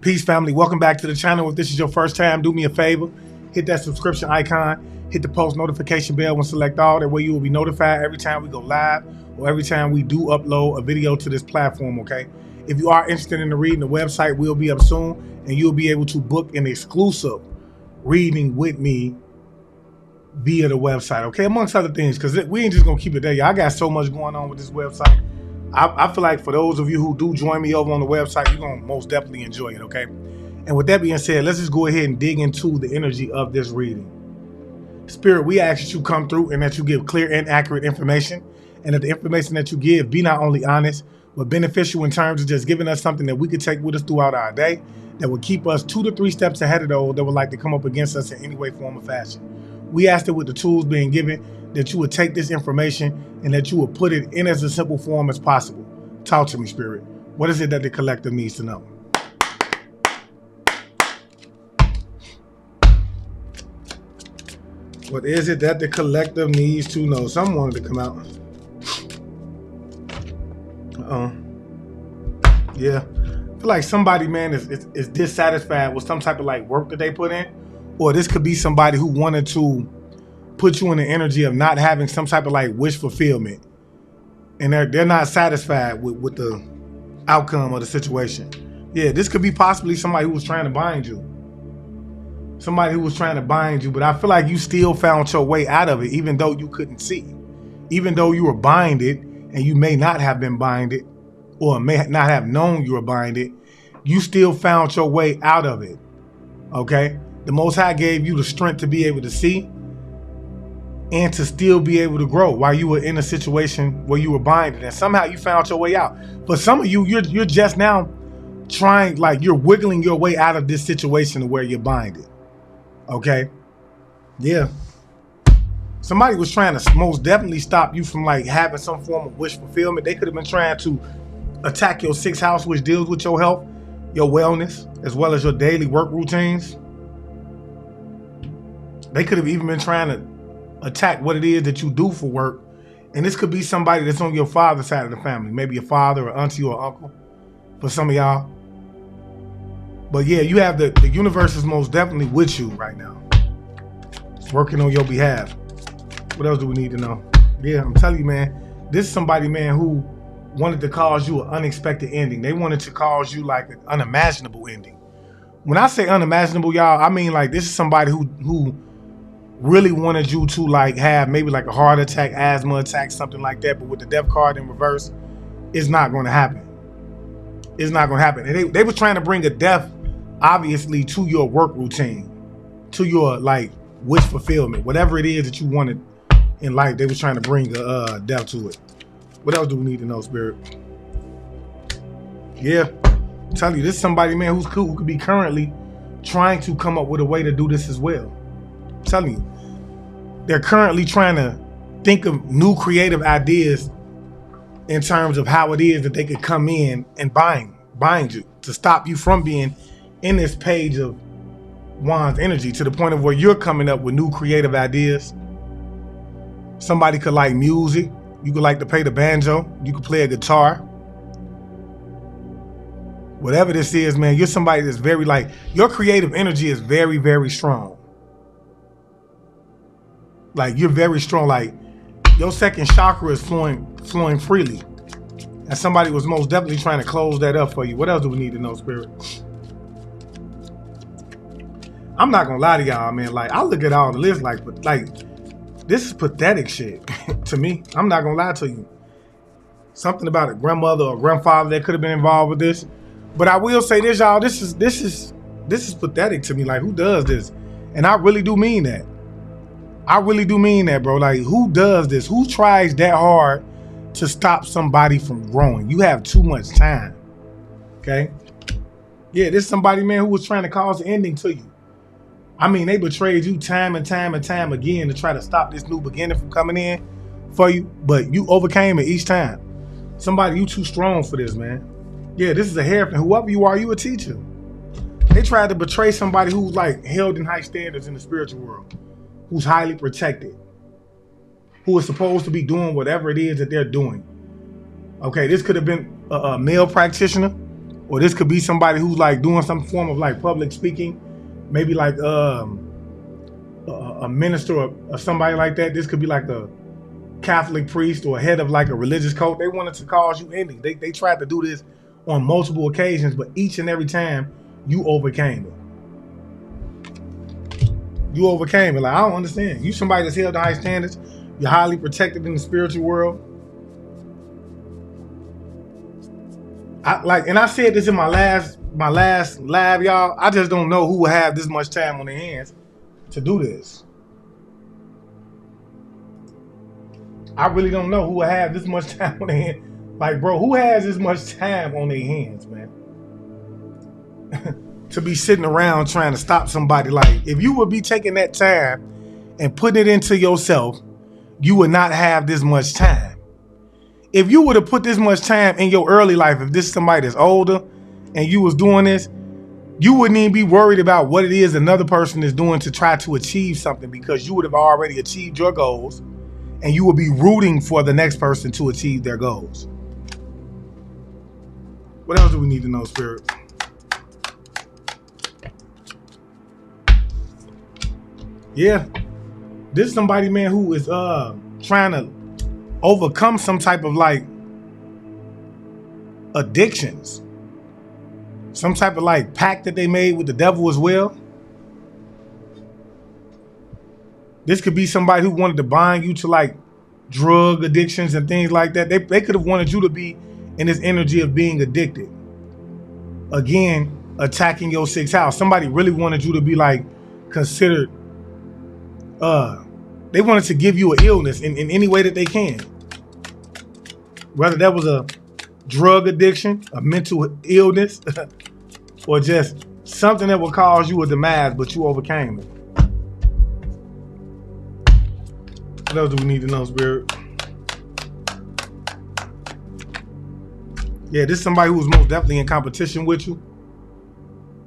Peace, family. Welcome back to the channel. If this is your first time, do me a favor. Hit that subscription icon. Hit the post notification bell and select all. That way you will be notified every time we go live or every time we do upload a video to this platform, okay? If you are interested in the reading, the website will be up soon, and you'll be able to book an exclusive reading with me via the website, okay? Amongst other things, because we ain't just going to keep it there. Y'all got so much going on with this website. I feel like for those of you who do join me over on the website, you're going to most definitely enjoy it, okay? And with that being said, let's just go ahead and dig into the energy of this reading. Spirit, we ask that you come through and that you give clear and accurate information, and that the information that you give be not only honest, but beneficial in terms of just giving us something that we could take with us throughout our day that will keep us 2 to 3 steps ahead of those that would like to come up against us in any way, form, or fashion. We ask that with the tools being given, that you would take this information and that you would put it in as a simple form as possible. Talk to me, Spirit. What is it that the collective needs to know? What is it that the collective needs to know? Someone wanted to come out. Yeah. I feel like somebody, man, is dissatisfied with some type of like work that they put in. Or this could be somebody who wanted to put you in the energy of not having some type of like wish fulfillment, and they're not satisfied with the outcome of the situation. Yeah, this could be possibly somebody who was trying to bind you. Somebody who was trying to bind you, but I feel like you still found your way out of it, even though you couldn't see. Even though you were binded, and you may not have been binded, or may not have known you were binded, you still found your way out of it. Okay? The Most High gave you the strength to be able to see and to still be able to grow while you were in a situation where you were binded, and somehow you found your way out. But some of you, you're just now trying, like you're wiggling your way out of this situation where you're binded. Okay? Yeah. Somebody was trying to most definitely stop you from like having some form of wish fulfillment. They could have been trying to attack your 6th house, which deals with your health, your wellness, as well as your daily work routines. They could have even been trying to attack what it is that you do for work. And this could be somebody that's on your father's side of the family, maybe your father or auntie or uncle for some of y'all. But yeah, you have the universe is most definitely with you right now, working on your behalf. What else do we need to know? Yeah, I'm telling you, man, this is somebody, man, who wanted to cause you an unexpected ending. They wanted to cause you like an unimaginable ending. When I say unimaginable, y'all, I mean like this is somebody who really wanted you to like have maybe like a heart attack, asthma attack, something like that. But with the death card in reverse, it's not going to happen. It's not going to happen. And they were trying to bring a death, obviously, to your work routine, to your like wish fulfillment, whatever it is that you wanted in life. They were trying to bring a death to it. What else do we need to know, Spirit? Yeah, I'm telling you, this is somebody, man, who's cool, who could be currently trying to come up with a way to do this as well. I'm telling you, they're currently trying to think of new creative ideas in terms of how it is that they could come in and bind you to stop you from being in this Page of Wands energy, to the point of where you're coming up with new creative ideas. Somebody could like music. You could like to play the banjo. You could play a guitar. Whatever this is, man, you're somebody that's very like, your creative energy is very, very strong. Like you're very strong. Like your 2nd chakra is flowing freely. And somebody was most definitely trying to close that up for you. What else do we need to know, Spirit? I'm not gonna lie to y'all, man. Like I look at all the lists like this is pathetic shit to me. I'm not gonna lie to you. Something about a grandmother or grandfather that could have been involved with this. But I will say this, y'all. This is pathetic to me. Like who does this? And I really do mean that. I really do mean that, bro. Like who does this? Who tries that hard to stop somebody from growing? You have too much time. Okay? Yeah, this is somebody, man, who was trying to cause an ending to you. I mean, they betrayed you time and time and time again to try to stop this new beginning from coming in for you, but you overcame it each time. Somebody, you too strong for this, man. Yeah, this is a hairpin. Whoever you are, you a teacher. They tried to betray somebody who's like held in high standards in the spiritual world, who's highly protected, who is supposed to be doing whatever it is that they're doing. Okay, this could have been a male practitioner, Or this could be somebody who's like doing some form of like public speaking, maybe like a minister or somebody like that. This could be like a Catholic priest or head of like a religious cult. They wanted to cause you ending. They tried to do this on multiple occasions, but each and every time you overcame it. You overcame it. Like, I don't understand. You somebody that's held to high standards. You're highly protected in the spiritual world. And I said this in my last live, y'all. I just don't know who will have this much time on their hands to do this. I really don't know who will have this much time on their hands. Like, bro, who has this much time on their hands, man? To be sitting around trying to stop somebody. Like, if you would be taking that time and putting it into yourself, you would not have this much time. If you would have put this much time in your early life, if this is somebody that's older and you was doing this, you wouldn't even be worried about what it is another person is doing to try to achieve something, because you would have already achieved your goals and you would be rooting for the next person to achieve their goals. What else do we need to know, Spirit? Yeah, this is somebody, man, who is trying to overcome some type of like addictions, some type of like pact that they made with the devil as well. This could be somebody who wanted to bind you to like drug addictions and things like that. They could have wanted you to be in this energy of being addicted. Again, attacking your sixth house. Somebody really wanted you to be like considered. They wanted to give you an illness in any way that they can. Whether that was a drug addiction, a mental illness, or just something that would cause you a demise, but you overcame it. What else do we need to know, Spirit? Yeah, this is somebody who was most definitely in competition with you,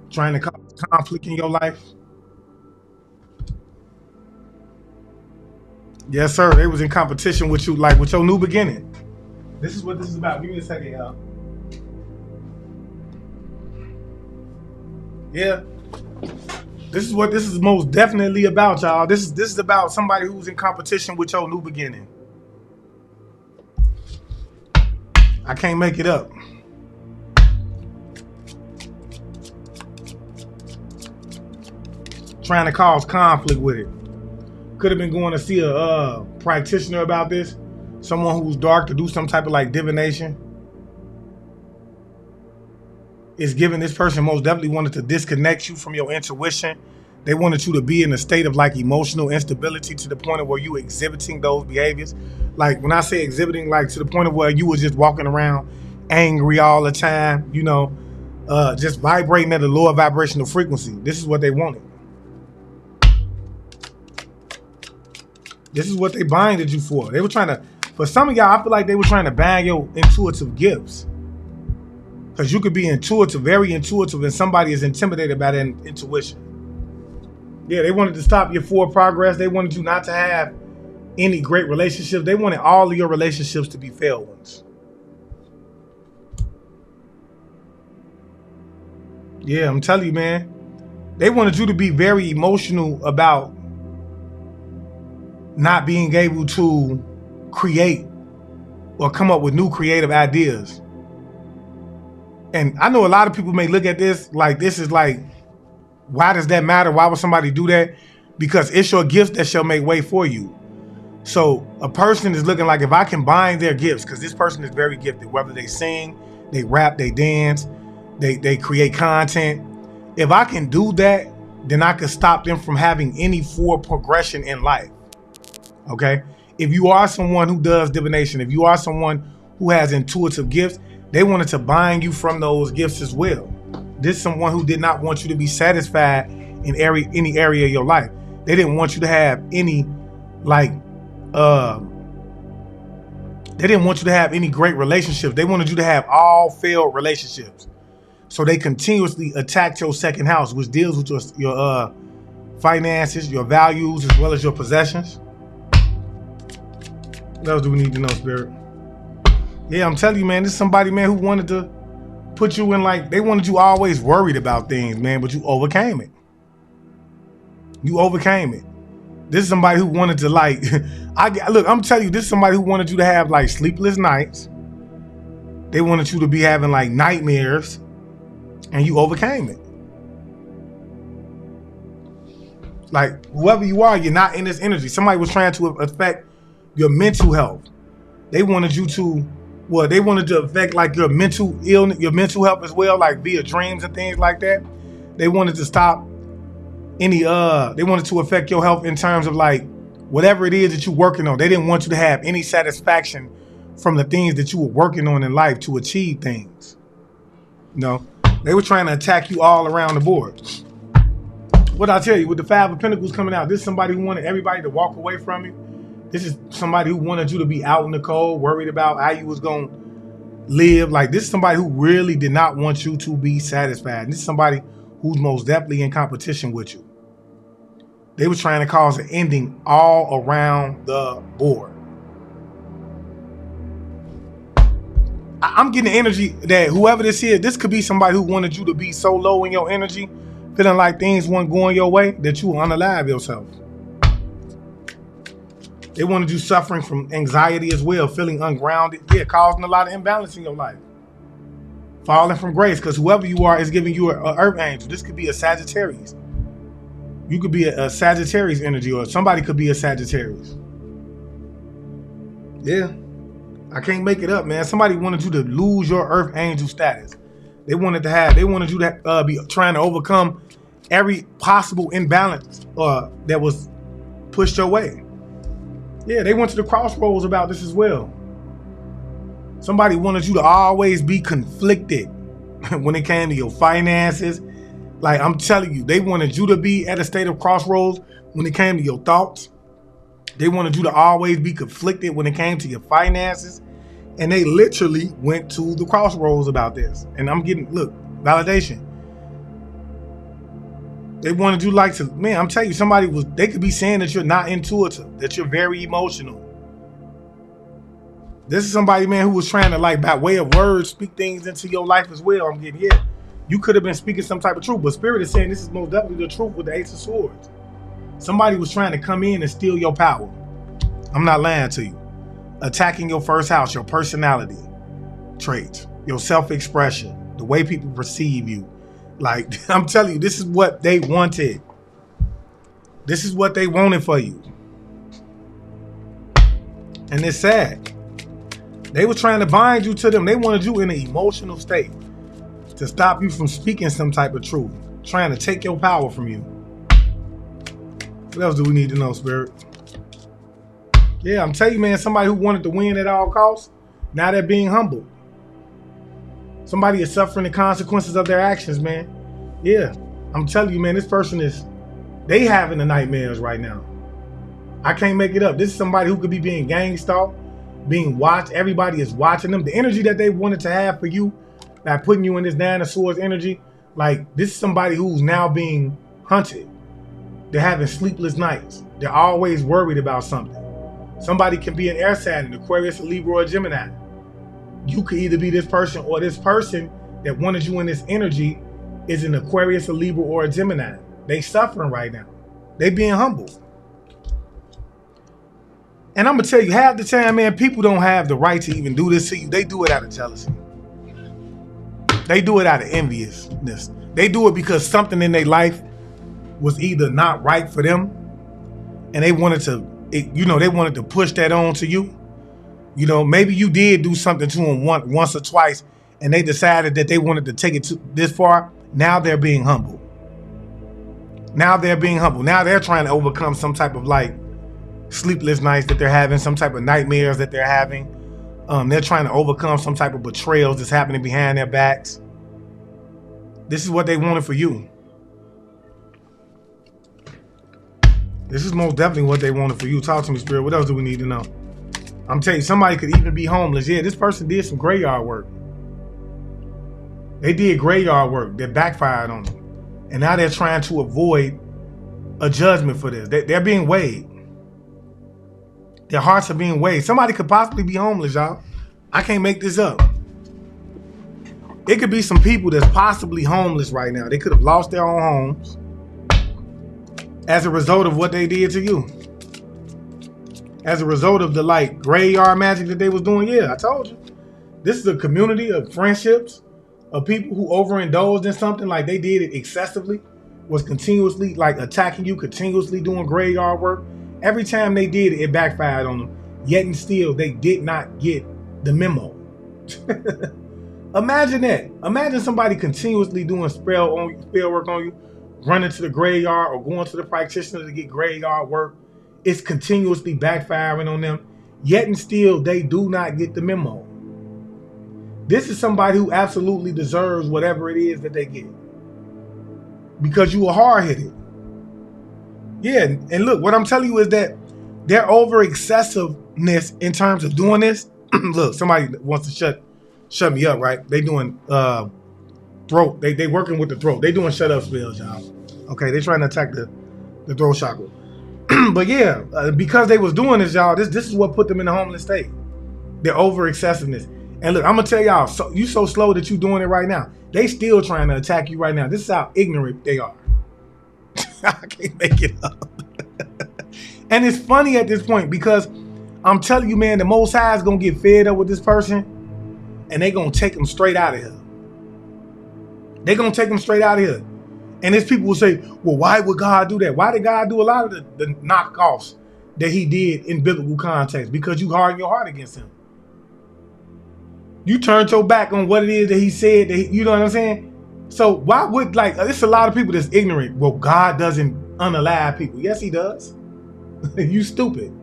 trying to cause conflict in your life. Yes, sir. They was in competition with you, like with your new beginning. This is what this is about. Give me a second, y'all. Yeah. This is what this is most definitely about, y'all. This is about somebody who's in competition with your new beginning. I can't make it up. Trying to cause conflict with it. Could have been going to see a practitioner about this. Someone who's dark, to do some type of like divination. It's giving this person most definitely wanted to disconnect you from your intuition. They wanted you to be in a state of like emotional instability to the point of where you exhibiting those behaviors. Like when I say exhibiting, like to the point of where you was just walking around angry all the time, you know, just vibrating at a lower vibrational frequency. This is what they wanted. This is what they binded you for. They were trying to, for some of y'all, I feel like they were trying to bag your intuitive gifts. Because you could be intuitive, very intuitive, and somebody is intimidated by that intuition. Yeah, they wanted to stop your forward progress. They wanted you not to have any great relationships. They wanted all of your relationships to be failed ones. Yeah, I'm telling you, man. They wanted you to be very emotional about not being able to create or come up with new creative ideas. And I know a lot of people may look at this like this is like, why does that matter? Why would somebody do that? Because it's your gift that shall make way for you. So a person is looking like, if I can bind their gifts, because this person is very gifted, whether they sing, they rap, they dance, they create content. If I can do that, then I can stop them from having any forward progression in life. Okay? If you are someone who does divination, if you are someone who has intuitive gifts, they wanted to bind you from those gifts as well. This is someone who did not want you to be satisfied in any area of your life. They didn't want you to have any they didn't want you to have any great relationships. They wanted you to have all failed relationships. So they continuously attacked your second house, which deals with your finances, your values, as well as your possessions. What else do we need to know, Spirit? Yeah, I'm telling you, man, this is somebody, man, who wanted to put you in like, they wanted you always worried about things, man, but you overcame it. You overcame it. This is somebody who wanted to like, look, I'm telling you, this is somebody who wanted you to have like sleepless nights. They wanted you to be having like nightmares, and you overcame it. Like, whoever you are, you're not in this energy. Somebody was trying to affect your mental health. They wanted you to, well, they wanted to affect like your mental illness, your mental health as well, like via dreams and things like that. They wanted to stop any, they wanted to affect your health in terms of like, whatever it is that you're working on. They didn't want you to have any satisfaction from the things that you were working on in life to achieve things. No, they were trying to attack you all around the board. What I tell you, with the Five of Pentacles coming out, this is somebody who wanted everybody to walk away from you. This is somebody who wanted you to be out in the cold, worried about how you was going to live. Like, this is somebody who really did not want you to be satisfied. This is somebody who's most definitely in competition with you. They were trying to cause an ending all around the board. I'm getting the energy that whoever this is, this could be somebody who wanted you to be so low in your energy, feeling like things weren't going your way, that you unalive yourself. They wanted you suffering from anxiety as well, feeling ungrounded, causing a lot of imbalance in your life. Falling from grace, because whoever you are is giving you an earth angel. This could be a Sagittarius. You could be a Sagittarius energy, or somebody could be a Sagittarius. Yeah, I can't make it up, man. Somebody wanted you to lose your earth angel status. They wanted you to be trying to overcome every possible imbalance that was pushed your way. Yeah, they went to the crossroads about this as well. Somebody wanted you to always be conflicted when it came to your finances. Like, I'm telling you, they wanted you to be at a state of crossroads when it came to your thoughts. They wanted you to always be conflicted when it came to your finances. And they literally went to the crossroads about this. And I'm getting, look, validation. They wanted you like to, man, I'm telling you, they could be saying that you're not intuitive, that you're very emotional. This is somebody, man, who was trying to, like, by way of words, speak things into your life as well. I'm getting, yeah, you could have been speaking some type of truth, but Spirit is saying this is most definitely the truth with the Ace of Swords. Somebody was trying to come in and steal your power. I'm not lying to you. Attacking your first house, your personality traits, your self-expression, the way people perceive you. Like, I'm telling you, this is what they wanted. This is what they wanted for you. And it's sad. They were trying to bind you to them. They wanted you in an emotional state to stop you from speaking some type of truth, trying to take your power from you. What else do we need to know, Spirit? Yeah, I'm telling you, man, somebody who wanted to win at all costs, now they're being humbled. Somebody is suffering the consequences of their actions, man. Yeah, I'm telling you, man, this person they having the nightmares right now. I can't make it up. This is somebody who could be being gang stalked, being watched. Everybody is watching them. The energy that they wanted to have for you, by putting you in this Nine of Swords energy, like, this is somebody who's now being hunted. They're having sleepless nights. They're always worried about something. Somebody can be an air sign, an Aquarius, a Libra, or a Gemini. You could either be this person, or this person that wanted you in this energy is an Aquarius, a Libra, or a Gemini. They suffering right now. They being humbled. And I'm going to tell you, half the time, man, people don't have the right to even do this to you. They do it out of jealousy. They do it out of enviousness. They do it because something in their life was either not right for them, and they wanted to, they wanted to push that on to you. You know, maybe you did do something to them once or twice, and they decided that they wanted to take it to this far. Now they're being humble. Now they're being humble. Now they're trying to overcome some type of, like, sleepless nights that they're having, some type of nightmares that they're having. They're trying to overcome some type of betrayals that's happening behind their backs. This is what they wanted for you. This is most definitely what they wanted for you. Talk to me, Spirit. What else do we need to know? I'm telling you, somebody could even be homeless. Yeah, this person did some graveyard work. They did graveyard work that backfired on them. And now they're trying to avoid a judgment for this. They're being weighed. Their hearts are being weighed. Somebody could possibly be homeless, y'all. I can't make this up. It could be some people that's possibly homeless right now. They could have lost their own homes as a result of what they did to you. As a result of the like graveyard magic that they was doing. Yeah, I told you. This is a community of friendships, of people who overindulged in something, like they did it excessively, was continuously like attacking you, continuously doing graveyard work. Every time they did it, it backfired on them. Yet and still, they did not get the memo. Imagine that. Imagine somebody continuously doing spell work on you, running to the graveyard or going to the practitioner to get graveyard work. It's continuously backfiring on them. Yet and still, they do not get the memo. This is somebody who absolutely deserves whatever it is that they get. Because you were hard-headed. Yeah, and look, what I'm telling you is that their over excessiveness in terms of doing this. Look, somebody wants to shut me up, right? They doing throat. They working with the throat. They doing shut up spells, y'all. Okay, they trying to attack the throat chakra. But yeah, because they was doing this, y'all, this is what put them in the homeless state. Their over excessiveness. And look, I'm gonna tell y'all, so you so slow that you doing it right now. They still trying to attack you right now. This is how ignorant they are. I can't make it up. And it's funny at this point because I'm telling you, man, the Most High is gonna get fed up with this person, and they gonna take them straight out of here. They gonna take them straight out of here. And there's people who say, well, why would God do that? Why did God do a lot of the knockoffs that he did in biblical context? Because you hardened your heart against him. You turned your back on what it is that he said, you know what I'm saying? So why would, like, there's a lot of people that's ignorant. Well, God doesn't unalive people. Yes, he does. You stupid.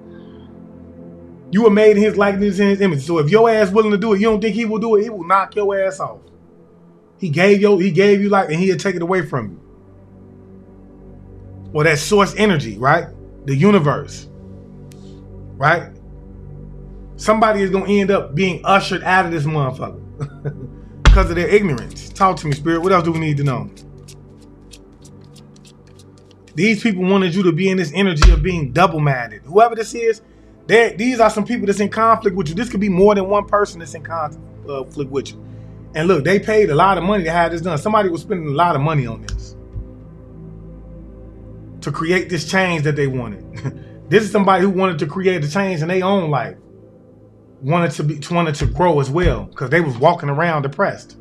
You were made in his likeness and his image. So if your ass willing to do it, you don't think he will do it? He will knock your ass off. He gave you like, and he'll take it away from you. Or that source energy, right? The universe, right? Somebody is going to end up being ushered out of this motherfucker because of their ignorance. Talk to me, Spirit. What else do we need to know? These people wanted you to be in this energy of being double-minded. Whoever this is, these are some people that's in conflict with you. This could be more than one person that's in conflict with you. And look, they paid a lot of money to have this done. Somebody was spending a lot of money on this to create this change that they wanted. This is somebody who wanted to create a change in their own life. Wanted to grow as well, because they was walking around depressed,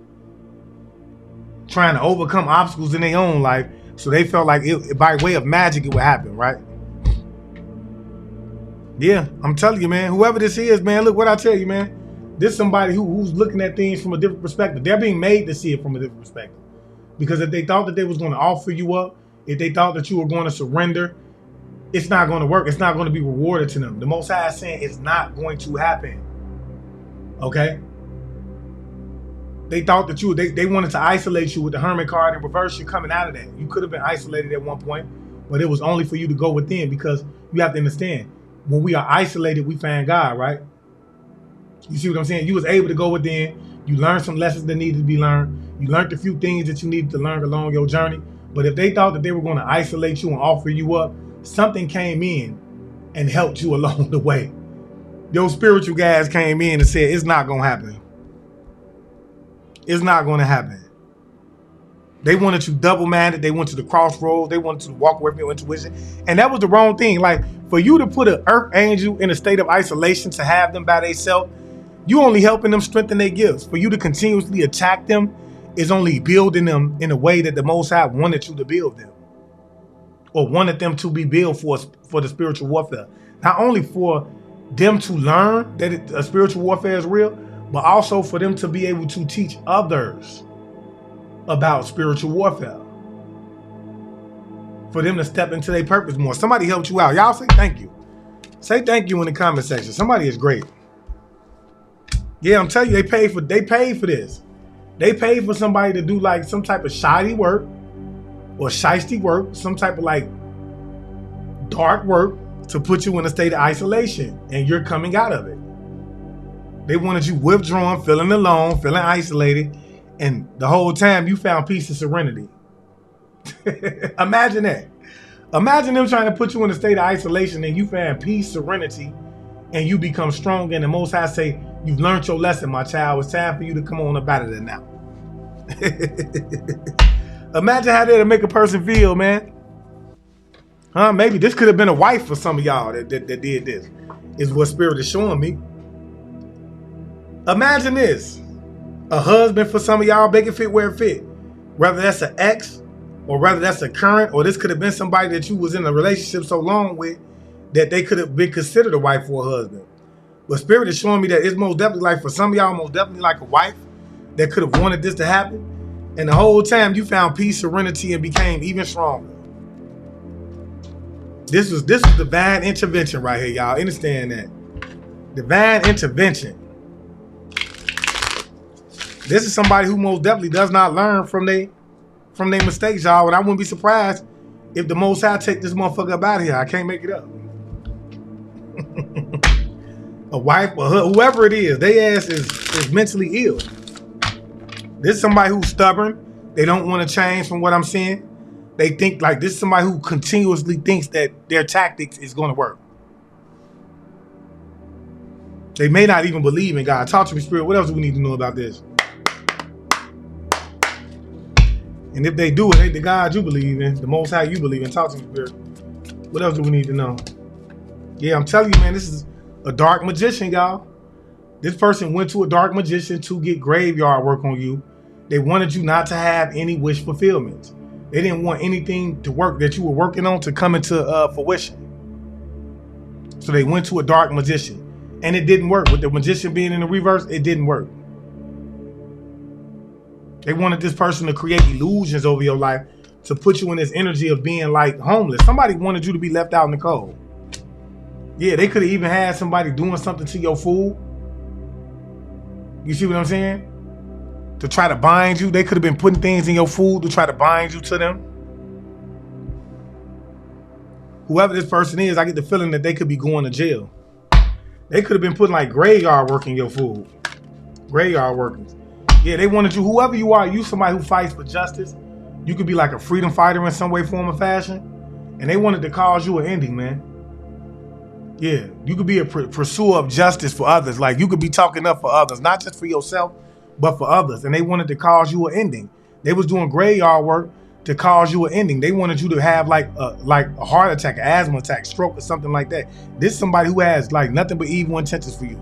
trying to overcome obstacles in their own life. So they felt like by way of magic it would happen, right? Yeah, I'm telling you, man. Whoever this is, man, look what I tell you, man. This is somebody who's looking at things from a different perspective. They're being made to see it from a different perspective, because if they thought that they was going to offer you up, if they thought that you were going to surrender, it's not going to work. It's not going to be rewarded to them. The Most High is saying it's not going to happen. Okay? They thought that they wanted to isolate you with the Hermit card and reverse you coming out of that. You could have been isolated at one point, but it was only for you to go within, because you have to understand, when we are isolated, we find God, right? You see what I'm saying? You was able to go within. You learned some lessons that needed to be learned. You learned a few things that you needed to learn along your journey. But if they thought that they were going to isolate you and offer you up, something came in and helped you along the way. Those spiritual guys came in and said, it's not going to happen. It's not going to happen. They wanted you double-minded. They wanted you to crossroads. They wanted you to walk away from your intuition. And that was the wrong thing. Like, for you to put an earth angel in a state of isolation, to have them by themselves, you only helping them strengthen their gifts. For you to continuously attack them is only building them in a way that the Most High wanted you to build them, or wanted them to be built for the spiritual warfare. Not only for them to learn that a spiritual warfare is real, but also for them to be able to teach others about spiritual warfare. For them to step into their purpose more. Somebody helped you out. Y'all say thank you. Say thank you in the comment section. Somebody is great. Yeah, I'm telling you, they paid for this. They paid for somebody to do like some type of shoddy work or shiesty work, some type of like dark work, to put you in a state of isolation, and you're coming out of it. They wanted you withdrawn, feeling alone, feeling isolated, and the whole time you found peace and serenity. Imagine that. Imagine them trying to put you in a state of isolation and you find peace, serenity, and you become strong, and the Most High say, you've learned your lesson, my child. It's time for you to come on up out of there now. Imagine how that'll make a person feel, man. Huh? Maybe this could have been a wife for some of y'all that did this. Is what Spirit is showing me. Imagine this. A husband for some of y'all, make it fit where it fit. Whether that's an ex, or whether that's a current, or this could have been somebody that you was in a relationship so long with that they could have been considered a wife or a husband. But Spirit is showing me that it's most definitely like, for some of y'all, most definitely like a wife that could have wanted this to happen. And the whole time you found peace, serenity, and became even stronger. This was divine intervention right here, y'all. Understand that. Divine intervention. This is somebody who most definitely does not learn from their mistakes, y'all. And I wouldn't be surprised if the Most High take this motherfucker up out of here. I can't make it up. A wife or whoever it is, they ass is mentally ill. This is somebody who's stubborn. They don't want to change from what I'm seeing. They think like this is somebody who continuously thinks that their tactics is going to work. They may not even believe in God. Talk to me, Spirit. What else do we need to know about this? And if they do, it ain't the God you believe in, the Most High you believe in. Talk to me, Spirit. What else do we need to know? Yeah, I'm telling you, man, this is a dark magician, y'all. This person went to a dark magician to get graveyard work on you. They wanted you not to have any wish fulfillments. They didn't want anything to work that you were working on to come into fruition. So they went to a dark magician. And it didn't work. With the magician being in the reverse, it didn't work. They wanted this person to create illusions over your life to put you in this energy of being like homeless. Somebody wanted you to be left out in the cold. Yeah, they could have even had somebody doing something to your food. You see what I'm saying? To try to bind you. They could have been putting things in your food to try to bind you to them. Whoever this person is, I get the feeling that they could be going to jail. They could have been putting like graveyard work in your food. Graveyard workers. Yeah, they wanted you, whoever you are, you somebody who fights for justice. You could be like a freedom fighter in some way, form, or fashion. And they wanted to cause you an ending, man. Yeah, you could be a pursuer of justice for others. Like you could be talking up for others, not just for yourself, but for others. And they wanted to cause you an ending. They was doing graveyard work to cause you an ending. They wanted you to have like a heart attack, an asthma attack, stroke, or something like that. This is somebody who has like nothing but evil intentions for you.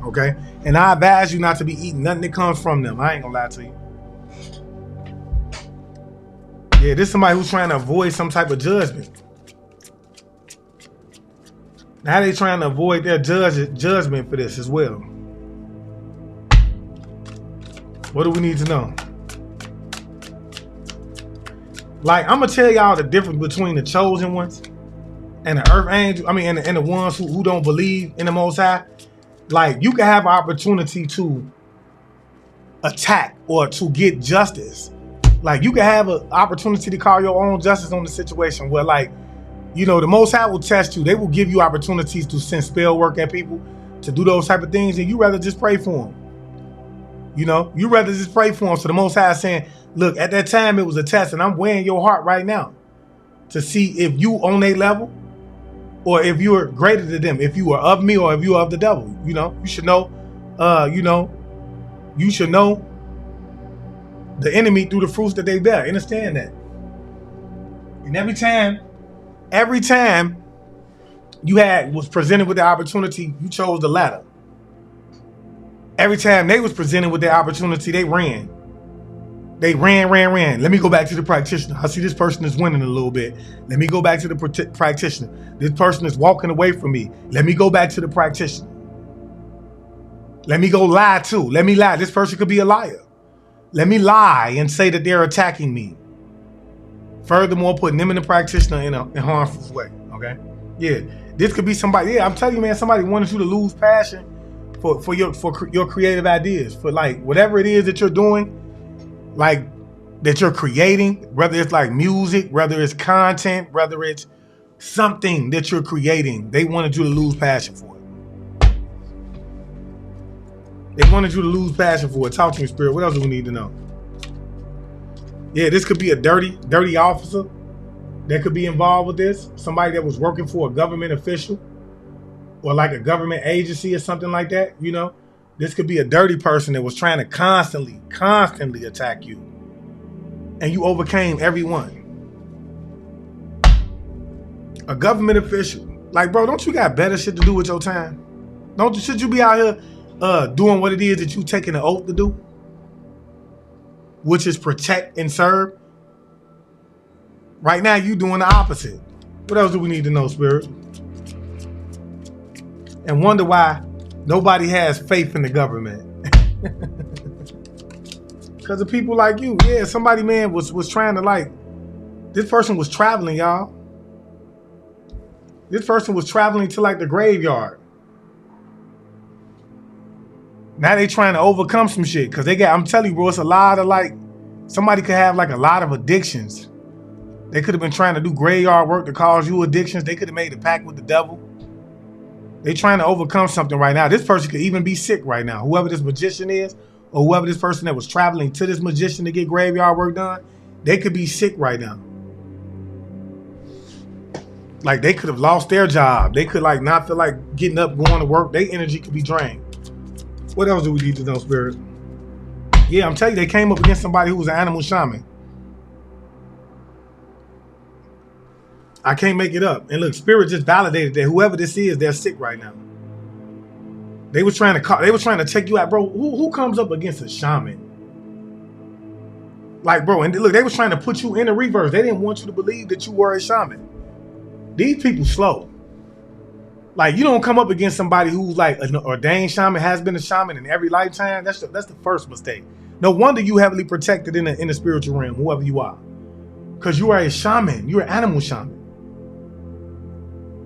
Okay? And I advise you not to be eating nothing that comes from them. I ain't gonna lie to you. Yeah, this is somebody who's trying to avoid some type of judgment. Now they trying to avoid their judgment for this as well. What do we need to know? Like, I'm gonna tell y'all the difference between the chosen ones and the earth angel. I mean, and the ones who don't believe in the Most High. Like, you can have an opportunity to attack or to get justice. Like, you can have an opportunity to call your own justice on the situation where, like, you know, the Most High will test you. They will give you opportunities to send spell work at people, to do those type of things, and you rather just pray for them. You know, you rather just pray for them. So the Most High is saying, look, at that time it was a test, and I'm weighing your heart right now to see if you on their level or if you are greater than them, if you are of me or if you are of the devil. You know, you should know, you should know the enemy through the fruits that they bear. Understand that. And every time you was presented with the opportunity, you chose the latter. Every time they was presented with the opportunity, they ran. They ran. Let me go back to the practitioner. I see this person is winning a little bit. Let me go back to the practitioner. This person is walking away from me. Let me go back to the practitioner. Let me go lie too. Let me lie. This person could be a liar. Let me lie and say that they're attacking me. Furthermore, putting them in the practitioner in a harmful way. Okay? Yeah. This could be somebody. Yeah, I'm telling you, man, somebody wanted you to lose passion for your creative ideas. For like whatever it is that you're doing, like that you're creating, whether it's like music, whether it's content, whether it's something that you're creating, they wanted you to lose passion for it. They wanted you to lose passion for it. Talk to me, Spirit. What else do we need to know? Yeah, this could be a dirty officer that could be involved with this. Somebody that was working for a government official or like a government agency or something like that, you know? This could be a dirty person that was trying to constantly attack you. And you overcame every one. A government official. Like, bro, don't you got better shit to do with your time? Should you be out here doing what it is that you taking an oath to do? Which is protect and serve. Right now, you doing the opposite. What else do we need to know, Spirit? And wonder why nobody has faith in the government. Because of people like you. Yeah, somebody, man, was trying to, like, this person was traveling, y'all. This person was traveling to, like, the graveyard. Now they trying to overcome some shit. Because I'm telling you, bro, it's a lot of, like, somebody could have, like, a lot of addictions. They could have been trying to do graveyard work to cause you addictions. They could have made a pact with the devil. They trying to overcome something right now. This person could even be sick right now. Whoever this magician is, or whoever this person that was traveling to this magician to get graveyard work done, they could be sick right now. Like, they could have lost their job. They could, like, not feel like getting up, going to work. Their energy could be drained. What else do we need to know, Spirit? Yeah, I'm telling you, they came up against somebody who was an animal shaman. I can't make it up. And look, Spirit just validated that whoever this is, they're sick right now. They were trying to take you out, bro. Who comes up against a shaman? Like, bro, and look, they were trying to put you in the reverse. They didn't want you to believe that you were a shaman. These people slow. Like, you don't come up against somebody who's like an ordained shaman, has been a shaman in every lifetime. That's the first mistake. No wonder you heavily protected in the spiritual realm, whoever you are. Because you are a shaman. You're an animal shaman.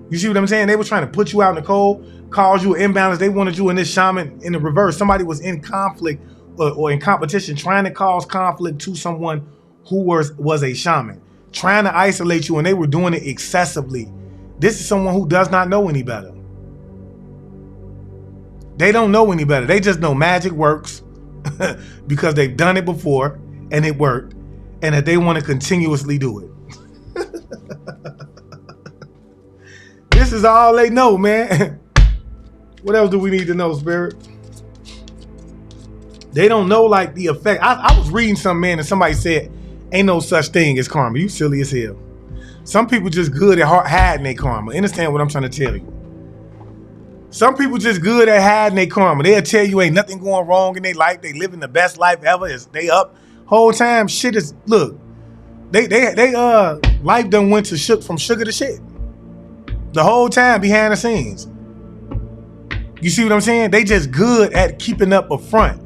You see what I'm saying? They were trying to put you out in the cold, cause you an imbalance. They wanted you in this shaman in the reverse. Somebody was in conflict or in competition, trying to cause conflict to someone who was a shaman, trying to isolate you, and they were doing it excessively. This is someone who does not know any better. They don't know any better. They just know magic works because they've done it before and it worked, and that they want to continuously do it. This is all they know, man. What else do we need to know, Spirit? They don't know, like, the effect. I was reading something, man, and somebody said, ain't no such thing as karma. You silly as hell. Some people just good at hiding their karma. Understand what I'm trying to tell you? Some people just good at hiding their karma. They'll tell you ain't nothing going wrong in their life. They living the best life ever. They up whole time. Shit is, look, they life done went to from sugar to shit. The whole time behind the scenes. You see what I'm saying? They just good at keeping up a front.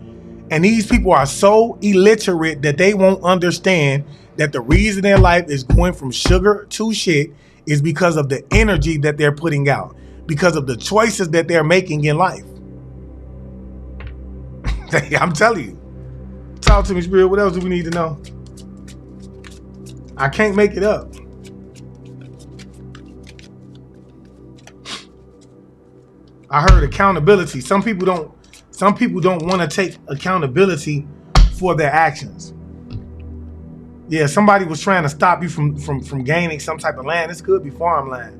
And these people are so illiterate that they won't understand that the reason their life is going from sugar to shit is because of the energy that they're putting out, because of the choices that they're making in life. I'm telling you. Talk to me, Spirit. What else do we need to know? I can't make it up. I heard accountability. Some people don't want to take accountability for their actions. Yeah, somebody was trying to stop you from gaining some type of land. This could be farmland.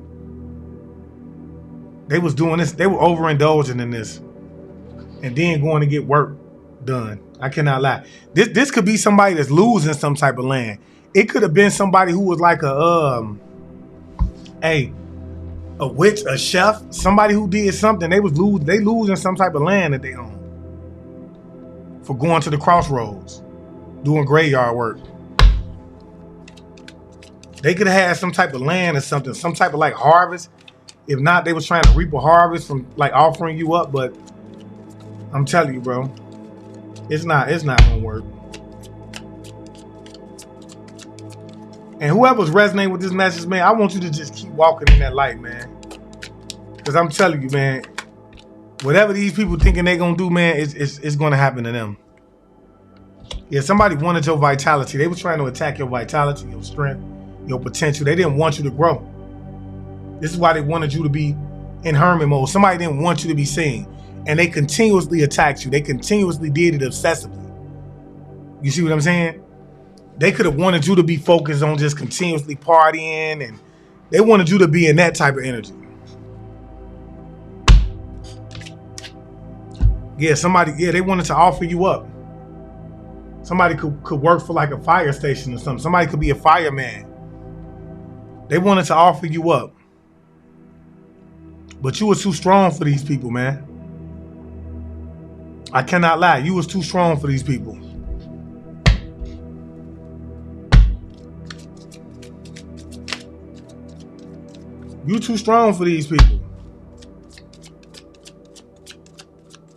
They was doing this. They were overindulging in this, and then going to get work done. I cannot lie. This could be somebody that's losing some type of land. It could have been somebody who was like a witch, a chef, somebody who did something. They losing some type of land that they own for going to the crossroads, doing graveyard work. They could have had some type of land or something, some type of like harvest. If not, they was trying to reap a harvest from like offering you up. But I'm telling you, bro, it's not gonna work. And whoever's resonating with this message, man, I want you to just keep walking in that light, man. Because I'm telling you, man, whatever these people thinking they gonna do, man, it's gonna happen to them. Yeah, somebody wanted your vitality. They were trying to attack your vitality, your strength, your potential. They didn't want you to grow. This is why they wanted you to be in hermit mode. Somebody didn't want you to be seen. And they continuously attacked you. They continuously did it obsessively. You see what I'm saying? They could have wanted you to be focused on just continuously partying, and they wanted you to be in that type of energy. Yeah, somebody, yeah, they wanted to offer you up. Somebody could work for like a fire station or something. Somebody could be a fireman. They wanted to offer you up. But you was too strong for these people, man. I cannot lie. You was too strong for these people. You too strong for these people.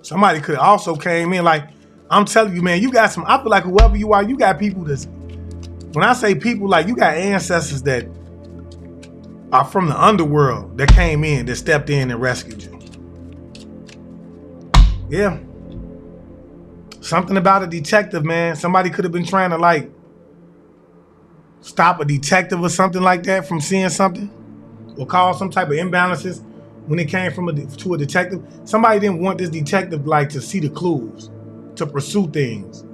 Somebody could also came in like, I'm telling you, man, you got some, I feel like whoever you are, you got people that's, when I say people, like you got ancestors that are from the underworld that came in, that stepped in and rescued you. Yeah. Something about a detective, man. Somebody could have been trying to like stop a detective or something like that from seeing something or cause some type of imbalances when it came from to a detective. Somebody didn't want this detective like to see the clues, to pursue things,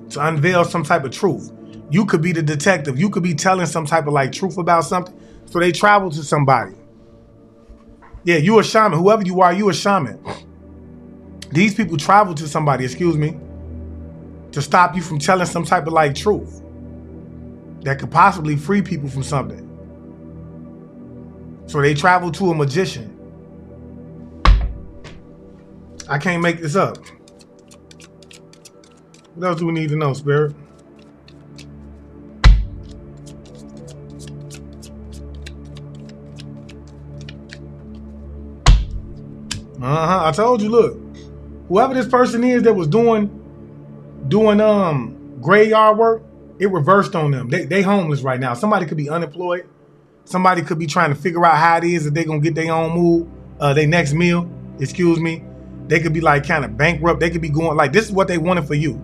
to unveil some type of truth. You could be the detective. You could be telling some type of like truth about something. So they travel to somebody. Yeah, you a shaman. Whoever you are, you a shaman. These people travel to somebody, excuse me, to stop you from telling some type of like truth that could possibly free people from something. So they travel to a magician. I can't make this up. What else do we need to know, Spirit? I told you, look, whoever this person is that was doing graveyard work, it reversed on them. They homeless right now. Somebody could be unemployed. Somebody could be trying to figure out how it is that they're gonna get their own move, their next meal, excuse me. They could be like kind of bankrupt. They could be going like, this is what they wanted for you.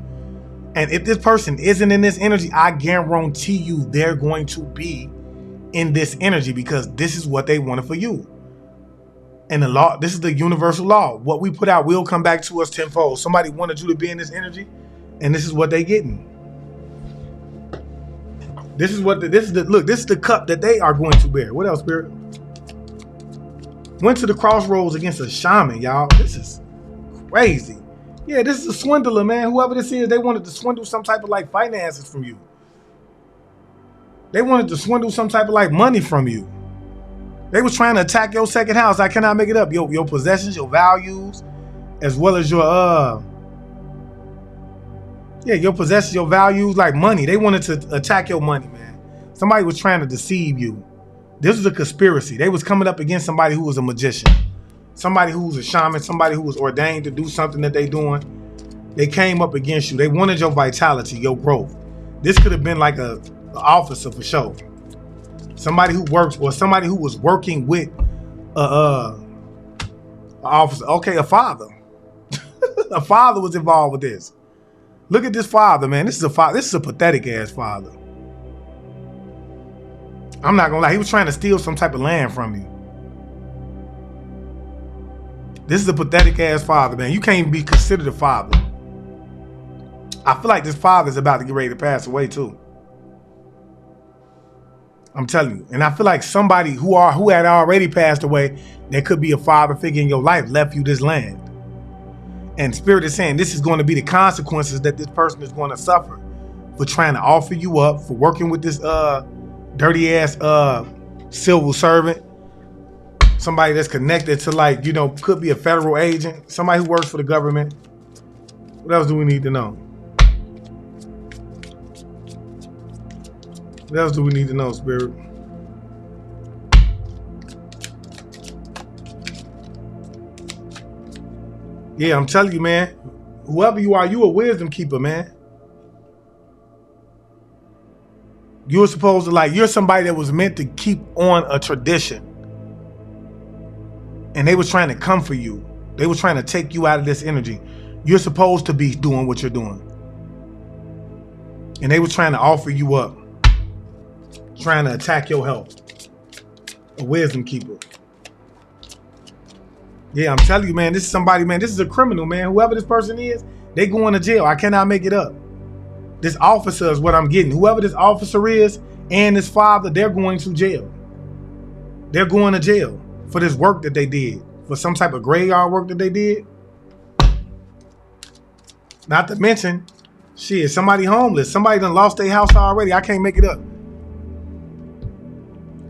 And if this person isn't in this energy, I guarantee you they're going to be in this energy because this is what they wanted for you. And the law, this is the universal law. What we put out will come back to us tenfold. Somebody wanted you to be in this energy, and this is what they getting. This is the cup that they are going to bear. What else, Spirit? Went to the crossroads against a shaman, y'all. This is crazy. Yeah, this is a swindler, man. Whoever this is, they wanted to swindle some type of like finances from you. They wanted to swindle some type of like money from you. They was trying to attack your second house. I cannot make it up. Your possessions, your values, as well as your your possessions, your values, like money. They wanted to attack your money, man. Somebody was trying to deceive you. This was a conspiracy. They was coming up against somebody who was a magician, somebody who was a shaman, somebody who was ordained to do something that they doing. They came up against you. They wanted your vitality, your growth. This could have been like an officer for sure. Somebody who works or somebody who was working with an officer. Okay, a father. A father was involved with this. Look at this father, man. This is a father. This is a pathetic ass father. I'm not gonna lie. He was trying to steal some type of land from you. This is a pathetic ass father, man. You can't even be considered a father. I feel like this father is about to get ready to pass away too. I'm telling you. And I feel like somebody who had already passed away, there could be a father figure in your life, left you this land. And Spirit is saying this is going to be the consequences that this person is going to suffer for trying to offer you up, for working with this dirty ass civil servant. Somebody that's connected to like, could be a federal agent, somebody who works for the government. What else do we need to know? What else do we need to know, Spirit? Yeah, I'm telling you, man. Whoever you are, you a wisdom keeper, man. You're supposed to you're somebody that was meant to keep on a tradition. And they was trying to come for you. They was trying to take you out of this energy. You're supposed to be doing what you're doing. And they was trying to offer you up. Trying to attack your health. A wisdom keeper. Yeah, I'm telling you, man, this is somebody, man, this is a criminal, man. Whoever this person is, they going to jail. I cannot make it up. This officer is what I'm getting. Whoever this officer is and his father, they're going to jail. They're going to jail for this work that they did. For some type of graveyard work that they did. Not to mention, shit, somebody homeless. Somebody done lost their house already. I can't make it up.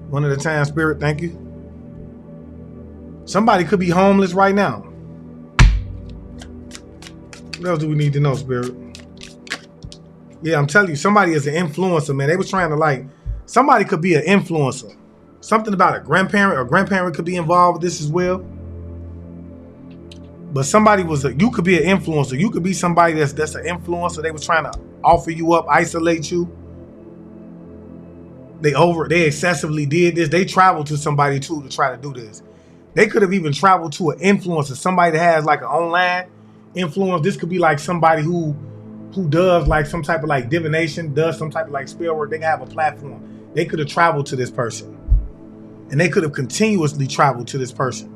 One at a time, Spirit. Thank you. Somebody could be homeless right now. What else do we need to know, Spirit? Yeah, I'm telling you, somebody is an influencer, man. They was trying to like, somebody could be an influencer. Something about a grandparent or grandparent could be involved with this as well. But somebody was you could be an influencer. You could be somebody that's an influencer. They was trying to offer you up, isolate you. They excessively did this. They traveled to somebody too to try to do this. They could have even traveled to an influencer, somebody that has like an online influence. This could be like somebody who does like some type of like divination, does some type of like spell work. They can have a platform. They could have traveled to this person. And they could have continuously traveled to this person.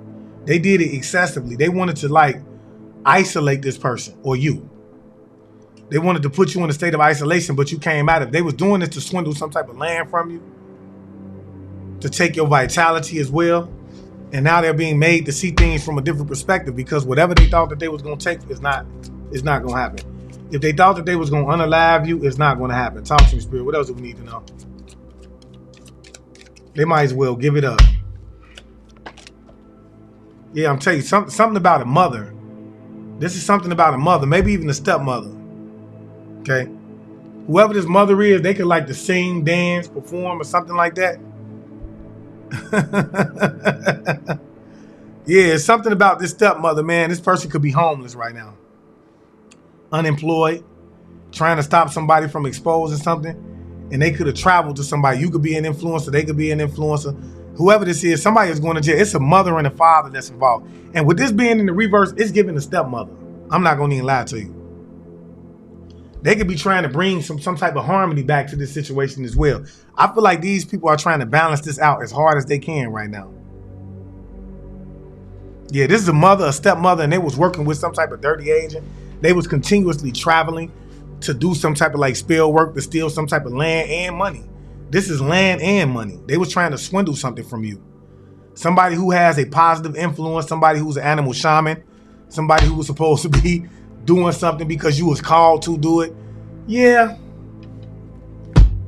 They did it excessively. They wanted to like isolate this person or you. They wanted to put you in a state of isolation, but you came out of it. They was doing this to swindle some type of land from you, to take your vitality as well. And now they're being made to see things from a different perspective because whatever they thought that they was going to take is not going to happen. If they thought that they was going to unalive you, it's not going to happen. Talk to me, Spirit. What else do we need to know? They might as well give it up. Yeah, I'm telling you, something about a mother. This is something about a mother, maybe even a stepmother. Okay? Whoever this mother is, they could like to sing, dance, perform, or something like that. Yeah, it's something about this stepmother, man. This person could be homeless right now. Unemployed, trying to stop somebody from exposing something. And they could have traveled to somebody. You could be an influencer. They could be an influencer. Whoever this is, somebody is going to jail. It's a mother and a father that's involved. And with this being in the reverse, it's giving a stepmother. I'm not going to even lie to you. They could be trying to bring some type of harmony back to this situation as well. I feel like these people are trying to balance this out as hard as they can right now. Yeah, this is a mother, a stepmother, and they was working with some type of dirty agent. They was continuously traveling to do some type of like spell work, to steal some type of land and money. This is land and money. They was trying to swindle something from you. Somebody who has a positive influence, somebody who's an animal shaman, somebody who was supposed to be doing something because you was called to do it. Yeah.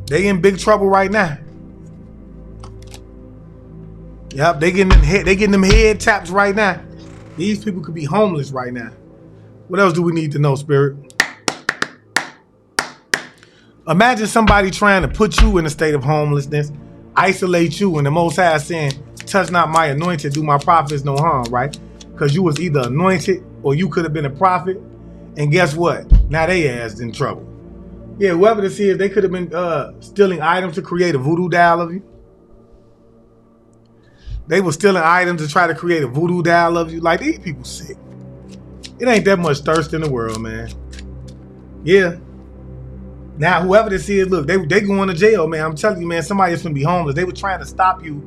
They in big trouble right now. Yep, they getting them head taps right now. These people could be homeless right now. What else do we need to know, Spirit? Imagine somebody trying to put you in a state of homelessness, isolate you, and the Most High saying, touch not my anointed, do my prophets no harm, right? Because you was either anointed or you could have been a prophet. And guess what? Now they ass in trouble. Yeah, whoever this is, they could have been stealing items to create a voodoo doll of you. They were stealing items to try to create a voodoo doll of you. Like, these people sick. It ain't that much thirst in the world, man. Yeah. Now, whoever this is, look, they going to jail, man. I'm telling you, man, somebody's gonna be homeless. They were trying to stop you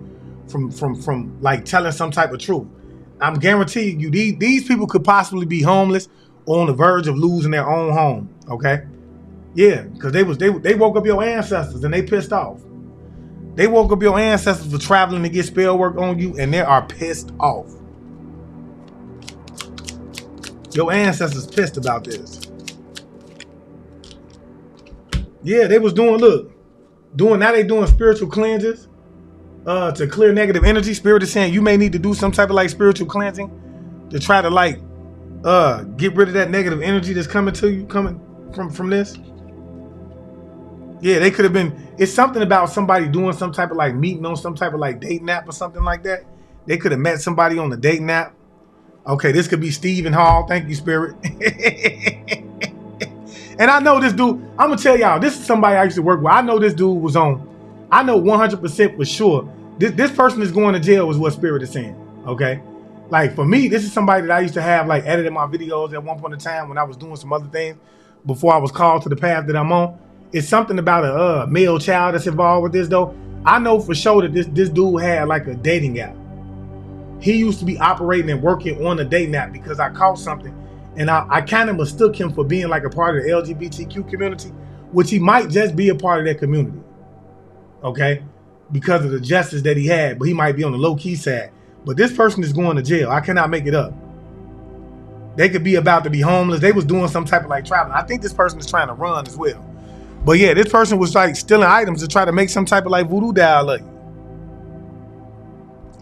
from like telling some type of truth. I'm guaranteeing you, these people could possibly be homeless or on the verge of losing their own home. Okay, yeah, because they woke up your ancestors and they pissed off. They woke up your ancestors for traveling to get spell work on you, and they are pissed off. Your ancestors pissed about this. Yeah, they was doing spiritual cleanses to clear negative energy. Spirit is saying you may need to do some type of like spiritual cleansing to try to like get rid of that negative energy that's coming to you, coming from this. Yeah, they could have been, it's something about somebody doing some type of like meeting on some type of like date nap or something like that. They could have met somebody on the date nap. Okay, this could be Stephen Hall. Thank you, Spirit. And I know this dude, I'm gonna tell y'all, this is somebody I used to work with. I know this dude was on, I know 100% for sure, this person is going to jail is what Spirit is saying, okay? Like for me, this is somebody that I used to have like editing my videos at one point in time when I was doing some other things before I was called to the path that I'm on. It's something about a male child that's involved with this though. I know for sure that this dude had like a dating app. He used to be operating and working on a dating app because I caught something. And I kind of mistook him for being like a part of the LGBTQ community, which he might just be a part of that community, okay? Because of the justice that he had, but he might be on the low-key side. But this person is going to jail. I cannot make it up. They could be about to be homeless. They was doing some type of like traveling. I think this person is trying to run as well. But yeah, this person was like stealing items to try to make some type of like voodoo doll of you.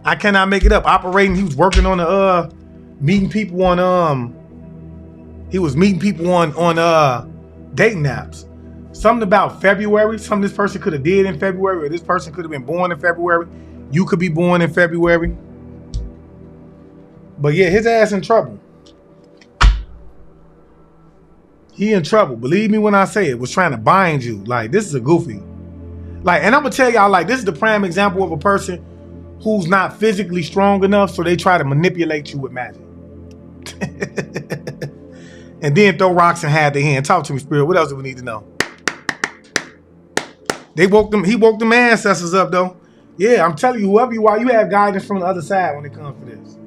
I cannot make it up. Operating, he was working on the meeting people on dating apps. Something about February. Something this person could have did in February, or this person could have been born in February. You could be born in February. But yeah, his ass in trouble. He in trouble. Believe me when I say it. Was trying to bind you. Like, this is a goofy. Like, and I'm gonna tell y'all, like, this is the prime example of a person who's not physically strong enough, so they try to manipulate you with magic. And then throw rocks and hide their hand. Talk to me, Spirit. What else do we need to know? He woke them ancestors up, though. Yeah, I'm telling you, whoever you are, you have guidance from the other side when it comes to this.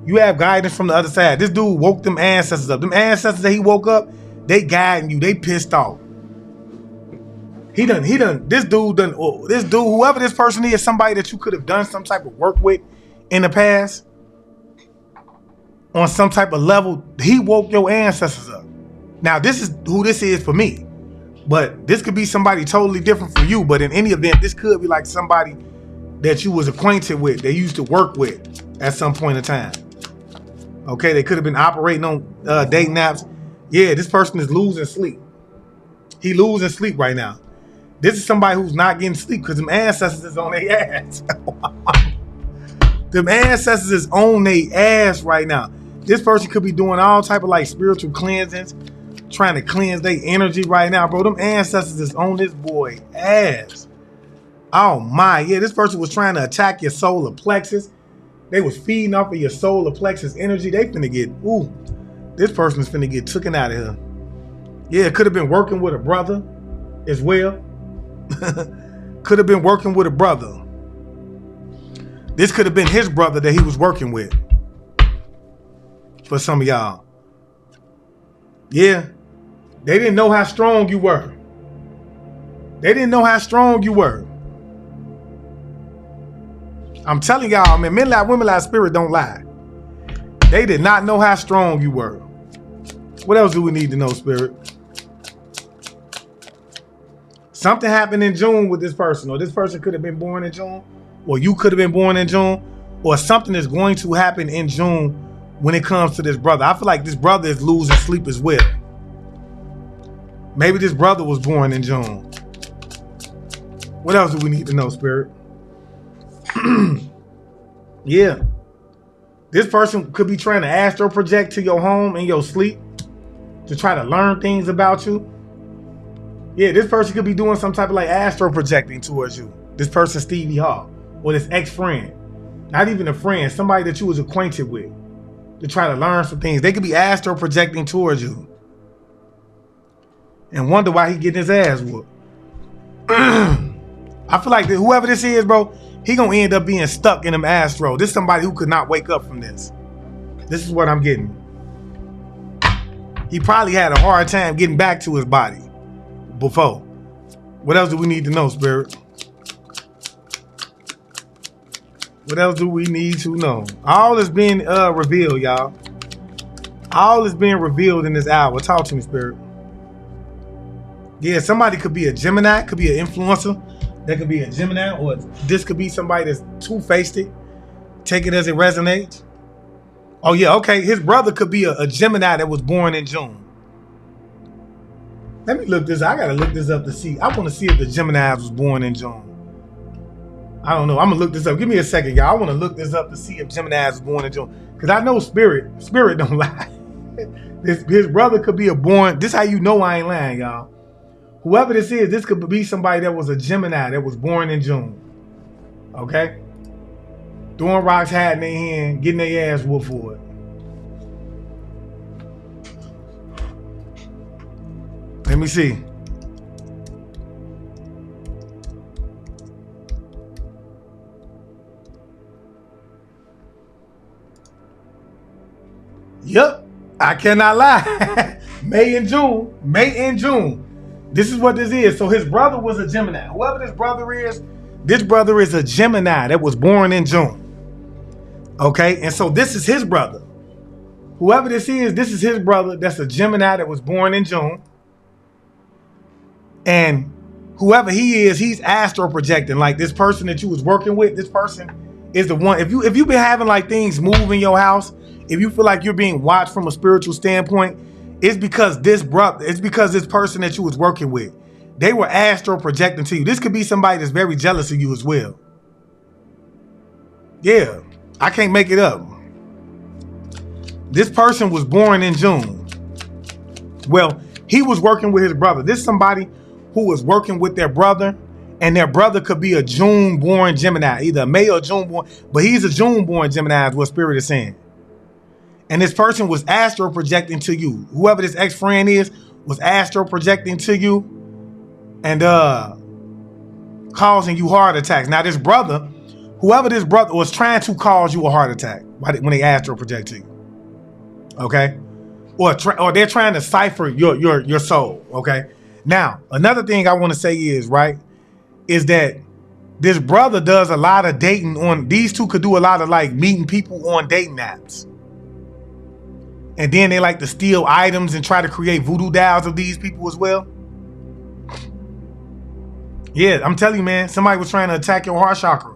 You have guidance from the other side. This dude woke them ancestors up. Them ancestors that he woke up, they guiding you. They pissed off. This dude, whoever this person is, somebody that you could have done some type of work with in the past, on some type of level, he woke your ancestors up. Now, this is who this is for me. But this could be somebody totally different from you. But in any event, this could be like somebody that you was acquainted with, they used to work with at some point in time. Okay, they could have been operating on dating apps. Yeah, this person is losing sleep. He losing sleep right now. This is somebody who's not getting sleep because them ancestors is on their ass. Them ancestors is on their ass right now. This person could be doing all type of like spiritual cleansings, trying to cleanse their energy right now, bro. Them ancestors is on this boy ass. Oh my, yeah, this person was trying to attack your solar plexus. They was feeding off of your solar plexus energy. They finna get, this person is finna get taken out of here. Yeah, it could have been working with a brother as well. Could have been working with a brother. This could have been his brother that he was working with. For some of y'all. Yeah. They didn't know how strong you were. They didn't know how strong you were. I'm telling y'all, man, men lie, women lie, spirit don't lie. They did not know how strong you were. What else do we need to know, Spirit? Something happened in June with this person, or this person could have been born in June, or you could have been born in June, or something is going to happen in June when it comes to this brother. I feel like this brother is losing sleep as well. Maybe this brother was born in June. What else do we need to know, Spirit? Yeah. This person could be trying to astral project to your home in your sleep to try to learn things about you. Yeah, this person could be doing some type of like astral projecting towards you. This person, Stevie Hall, or this ex-friend. Not even a friend, somebody that you was acquainted with, to try to learn some things. They could be astral projecting towards you and wonder why he getting his ass whooped. I feel like whoever this is, bro, he gonna end up being stuck in them astro. This is somebody who could not wake up from this. This is what I'm getting. He probably had a hard time getting back to his body before. What else do we need to know, Spirit? What else do we need to know? All is being revealed, y'all. All is being revealed in this hour. Talk to me, Spirit. Yeah, somebody could be a Gemini, could be an influencer. That could be a Gemini, or this could be somebody that's two-faced it. Take it as it resonates. Oh yeah, okay. His brother could be a Gemini that was born in June. Let me look this. I gotta look this up to see. I want to see if the Gemini was born in June. I don't know. I'm gonna look this up. Give me a second, y'all. I want to look this up to see if Gemini was born in June. Because I know Spirit don't lie. His brother could be a born. This how you know I ain't lying, y'all. Whoever this is, this could be somebody that was a Gemini that was born in June. Okay? Throwing rocks, hiding their hand, getting their ass whooped for it. Let me see. Yep, I cannot lie. May and June. This is what this is. So his brother was a Gemini. Whoever this brother is a Gemini that was born in June. Okay, and so this is his brother Whoever this is his brother. That's a Gemini that was born in June. And whoever he is, he's astral projecting. Like this person that you was working with, this person is the one. If you've been having like things move in your house, if you feel like you're being watched from a spiritual standpoint, it's because this person that you was working with, they were astral projecting to you. This could be somebody that's very jealous of you as well. Yeah, I can't make it up. This person was born in June. Well, he was working with his brother. This is somebody who was working with their brother, and their brother could be a June-born Gemini, either a May or June-born, but he's a June-born Gemini is what Spirit is saying. And this person was astral projecting to you. Whoever this ex-friend is was astral projecting to you and causing you heart attacks. Now this brother, whoever this brother was trying to cause you a heart attack when they astral project to you. Okay? Or they're trying to cipher your soul. Okay? Now, another thing I want to say is that this brother does a lot of dating on, these two could do a lot of like meeting people on dating apps. And then they like to steal items and try to create voodoo dolls of these people as well. Yeah, I'm telling you, man, somebody was trying to attack your heart chakra,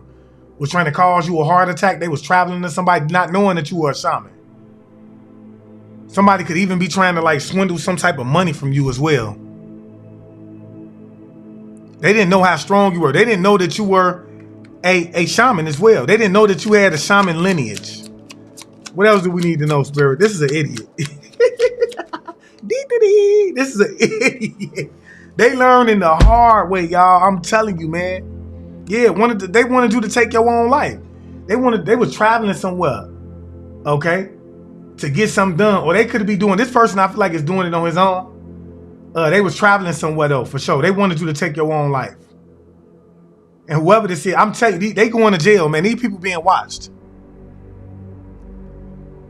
was trying to cause you a heart attack. They was traveling to somebody not knowing that you were a shaman. Somebody could even be trying to like swindle some type of money from you as well. They didn't know how strong you were. They didn't know that you were a shaman as well. They didn't know that you had a shaman lineage. What else do we need to know, Spirit? This is an idiot. This is an idiot. They learned in the hard way, y'all. I'm telling you, man. Yeah, they wanted you to take your own life. They were traveling somewhere, okay, to get something done. Or they could be doing, this person I feel like is doing it on his own. They was traveling somewhere though, for sure. They wanted you to take your own life. And whoever this is, I'm telling you, they going to jail, man. These people being watched.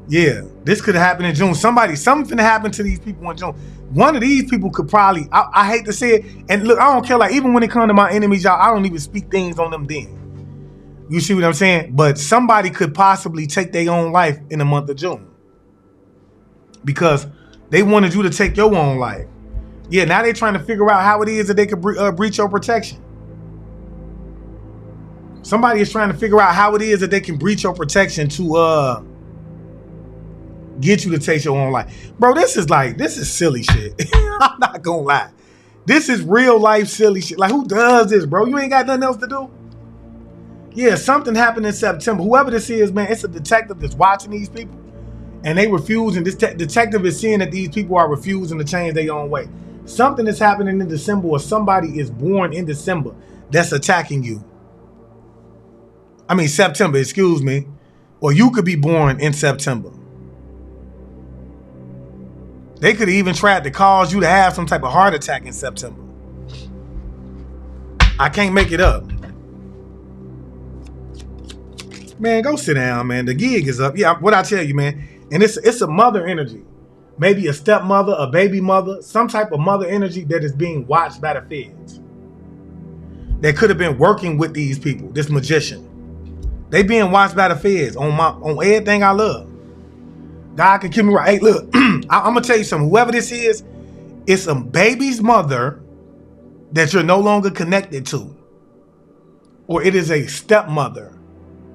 Yeah, this could have happened in June. Something happened to these people in June. One of these people could probably, I hate to say it, and look, I don't care, like even when it comes to my enemies, y'all, I don't even speak things on them then. You see what I'm saying? But somebody could possibly take their own life in the month of June. Because they wanted you to take your own life. Yeah, now they're trying to figure out how it is that they could breach your protection. Somebody is trying to figure out how it is that they can breach your protection to get you to take your own life. Bro, this is silly shit. I'm not gonna lie. This is real life silly shit. Like, who does this, bro? You ain't got nothing else to do? Yeah, something happened in September. Whoever this is, man, it's a detective that's watching these people. And they refuse, and this detective is seeing that these people are refusing to change their own way. Something is happening in December, or somebody is born in December that's attacking you. I mean, September, excuse me. Or you could be born in September. They could have even tried to cause you to have some type of heart attack in September. I can't make it up. Man, go sit down, man. The gig is up. Yeah, what I tell you, man. And it's a mother energy. Maybe a stepmother, a baby mother, some type of mother energy that is being watched by the feds. They could have been working with these people, this magician. They being watched by the feds on everything I love. God can keep me right. Hey, look, I'm gonna tell you something. Whoever this is, it's a baby's mother that you're no longer connected to. Or it is a stepmother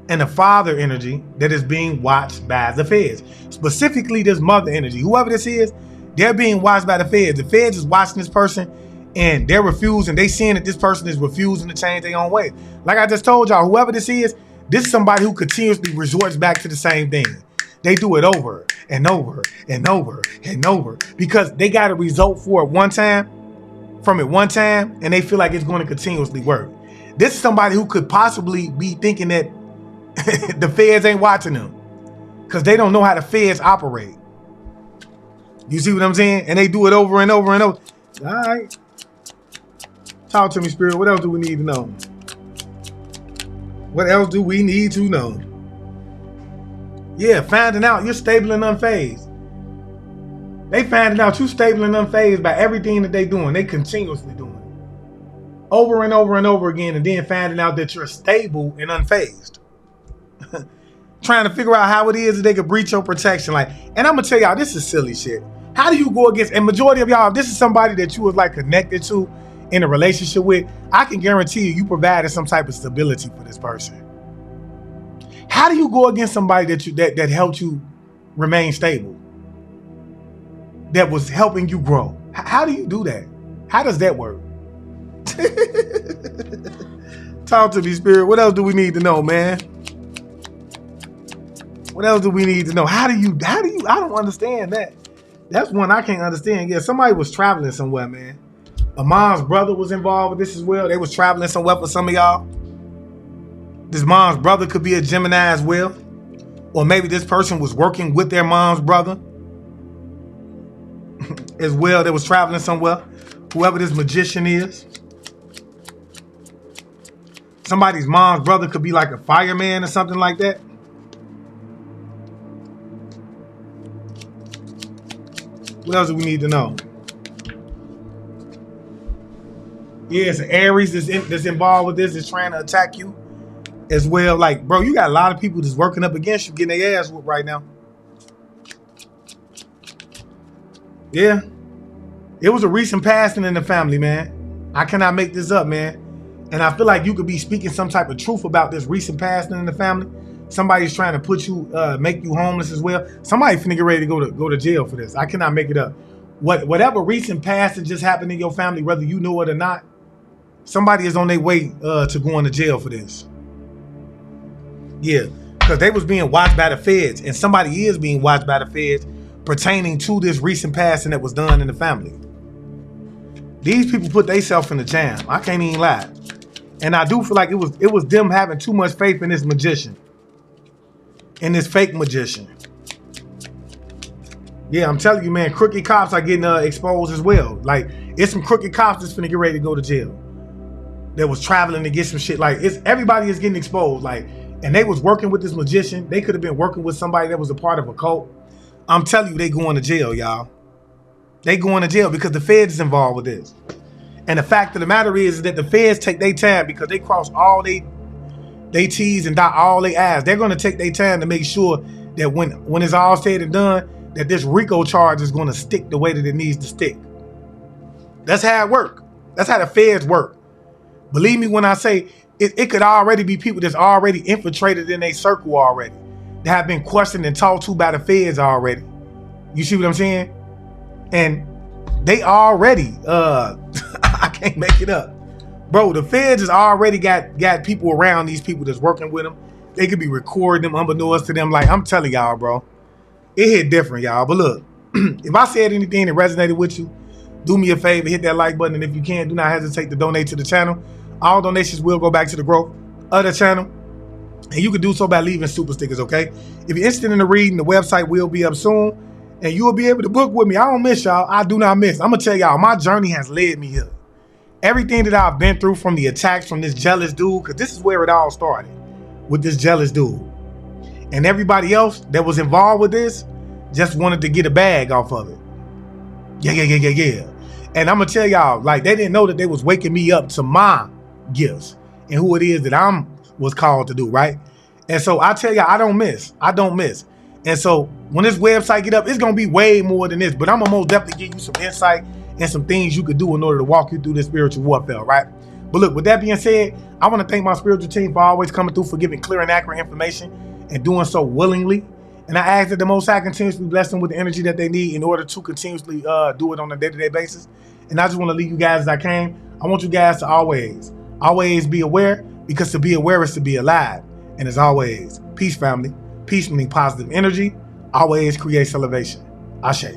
and a father energy that is being watched by the feds. Specifically, this mother energy. Whoever this is, they're being watched by the feds. The feds is watching this person and they're refusing. They seeing that this person is refusing to change their own way. Like I just told y'all, whoever this is somebody who continuously resorts back to the same thing. They do it over and over and over and over because they got a result for it one time, and they feel like it's going to continuously work. This is somebody who could possibly be thinking that the feds ain't watching them because they don't know how the feds operate. You see what I'm saying? And they do it over and over and over. All right. Talk to me, Spirit. What else do we need to know? What else do we need to know? Yeah, finding out you're stable and unfazed. They finding out you're stable and unfazed by everything that they doing. They continuously doing it. Over and over and over again, and then finding out that you're stable and unfazed. trying to figure out how it is that they could breach your protection. Like, and I'm gonna tell y'all, this is silly shit. How do you go against, and majority of y'all, if this is somebody that you was like connected to in a relationship with, I can guarantee you provided some type of stability for this person. How do you go against somebody that helped you remain stable? That was helping you grow? How do you do that? How does that work? Talk to me, Spirit. What else do we need to know, man? What else do we need to know? How do you, I don't understand that. That's one I can't understand. Yeah, somebody was traveling somewhere, man. A mom's brother was involved with this as well. They was traveling somewhere for some of y'all. This mom's brother could be a Gemini as well. Or maybe this person was working with their mom's brother as well. They was traveling somewhere. Whoever this magician is. Somebody's mom's brother could be like a fireman or something like that. What else do we need to know? Yeah, it's an Aries that's involved with this, is trying to attack you as well. Like, bro, you got a lot of people that's working up against you, getting their ass whooped right now. Yeah. It was a recent passing in the family, man. I cannot make this up, man. And I feel like you could be speaking some type of truth about this recent passing in the family. Somebody's trying to put you, make you homeless as well. Somebody finna get ready to go to jail for this. I cannot make it up. Whatever recent passing just happened in your family, whether you know it or not, somebody is on their way to going to jail for this. Yeah, because they was being watched by the feds, and somebody is being watched by the feds pertaining to this recent passing that was done in the family. These people put themselves in the jam. I can't even lie. And I do feel like it was them having too much faith in this magician. In this fake magician. Yeah, I'm telling you, man, crooked cops are getting exposed as well. Like, it's some crooked cops that's finna get ready to go to jail. That was traveling to get some shit. Like, everybody is getting exposed. Like, and they was working with this magician. They could have been working with somebody that was a part of a cult. I'm telling you, they going to jail, y'all. They going to jail because the feds is involved with this. And the fact of the matter is that the feds take their time because they cross all they T's and dot all they I's. They're going to take their time to make sure that when it's all said and done, that this RICO charge is going to stick the way that it needs to stick. That's how it works. That's how the feds work. Believe me when I say it could already be people that's already infiltrated in a circle already. That have been questioned and talked to by the feds already. You see what I'm saying? And they already, I can't make it up. Bro, the feds has already got people around these people that's working with them. They could be recording them unbeknownst to them. Like, I'm telling y'all, bro, it hit different, y'all. But look, if I said anything that resonated with you, do me a favor, hit that like button. And if you can, do not hesitate to donate to the channel. All donations will go back to the growth of the channel. And you can do so by leaving super stickers, okay? If you're interested in the reading, the website will be up soon. And you will be able to book with me. I don't miss y'all. I do not miss. I'm going to tell y'all, my journey has led me here. Everything that I've been through, from the attacks from this jealous dude, because this is where it all started, with this jealous dude. And everybody else that was involved with this just wanted to get a bag off of it. Yeah. And I'm going to tell y'all, like, they didn't know that they was waking me up to my gifts and who it is that I'm was called to do, right? And so I tell y'all, I don't miss. And so when this website get up, it's going to be way more than this, but I'm going to most definitely give you some insight and some things you could do in order to walk you through this spiritual warfare, right? But look, with that being said, I want to thank my spiritual team for always coming through, for giving clear and accurate information and doing so willingly. And I ask that the Most High continuously bless them with the energy that they need in order to continuously do it on a day-to-day basis. And I just want to leave you guys as I came. I want you guys to always be aware, because to be aware is to be alive. And as always, peace, family. Peace meaning positive energy always creates elevation. Ashe.